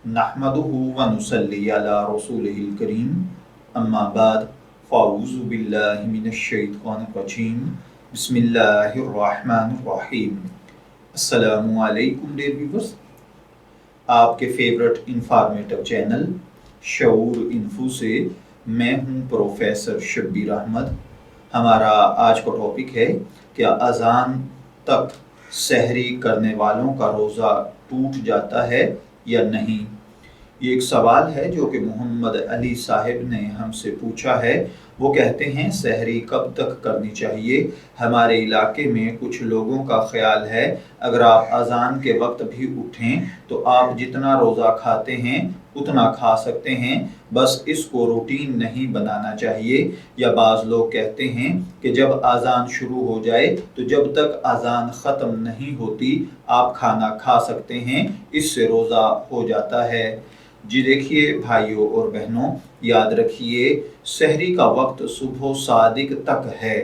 नहमदुहु व नुसल्ली अला रसूलिहिल करीम अम्मा बाद फ़अऊज़ु बिल्लाहि मिनश शैतानिर रजीम बिस्मिल्लाहिर रहमानिर रहीम। अस्सलामु अलैकुम डियर व्यूअर्स, आपके फेवरेट इंफॉर्मेटिव चैनल शऊर इन्फो से मैं हूं प्रोफेसर शब्बीर अहमद। हमारा आज का टॉपिक है कि अज़ान तक सहरी करने वालों का रोज़ा टूट जाता है या नहीं। ये एक सवाल है जो कि मोहम्मद अली साहिब ने हमसे पूछा है। वो कहते हैं सहरी कब तक करनी चाहिए। हमारे इलाके में कुछ लोगों का ख्याल है अगर आप अज़ान के वक्त भी उठें तो आप जितना रोज़ा खाते हैं उतना खा सकते हैं, बस इसको रूटीन नहीं बनाना चाहिए। या बाज़ लोग कहते हैं कि जब अज़ान शुरू हो जाए तो जब तक अज़ान ख़त्म नहीं होती आप खाना खा सकते हैं, इससे रोज़ा हो जाता है। जी देखिए भाइयों और बहनों, याद रखिए सहरी का वक्त सुबह सादिक तक है,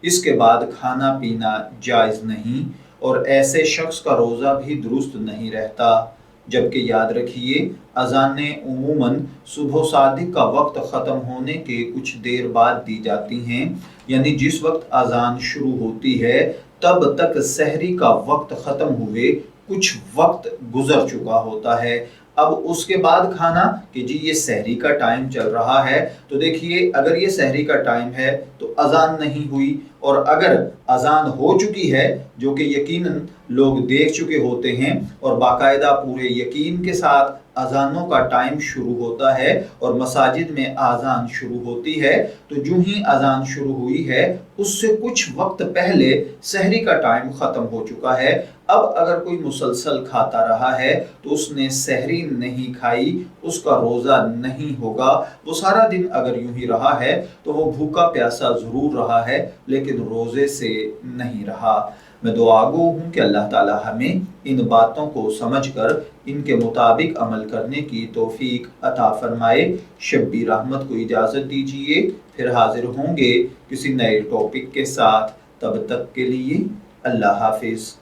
इसके बाद खाना पीना जायज़ नहीं और ऐसे शख्स का रोज़ा भी दुरुस्त नहीं रहता। जबकि याद रखिए अज़ानें उमूमन सुबह सादिक का वक्त ख़त्म होने के कुछ देर बाद दी जाती हैं, यानी जिस वक्त अज़ान शुरू होती है तब तक सहरी का वक्त ख़त्म हुए कुछ वक्त गुजर चुका होता है। अब उसके बाद खाना कि जी ये सहरी का टाइम चल रहा है, तो देखिए अगर ये सहरी का टाइम है तो अज़ान नहीं हुई, और अगर अज़ान हो चुकी है जो कि यकीनन लोग देख चुके होते हैं और बाकायदा पूरे यकीन के साथ अज़ानों का टाइम शुरू होता है और मसाजिद में अज़ान शुरू होती है, तो जो ही अज़ान शुरू हुई है उससे कुछ वक्त पहले सहरी का टाइम ख़त्म हो चुका है। अब अगर कोई मुसलसल खाता रहा है तो उसने सहरी नहीं खाई, उसका रोज़ा नहीं होगा। वो सारा दिन अगर यूं ही रहा है तो वो भूखा प्यासा ज़रूर रहा है लेकिन रोज़े से नहीं रहा। मैं दुआगो हूँ कि अल्लाह ताला हमें इन बातों को समझकर इनके मुताबिक अमल करने की तौफीक अता फरमाए। शब्बीर अहमद को इजाज़त दीजिए, फिर हाजिर होंगे किसी नए टॉपिक के साथ। तब तक के लिए अल्लाह हाफिज़।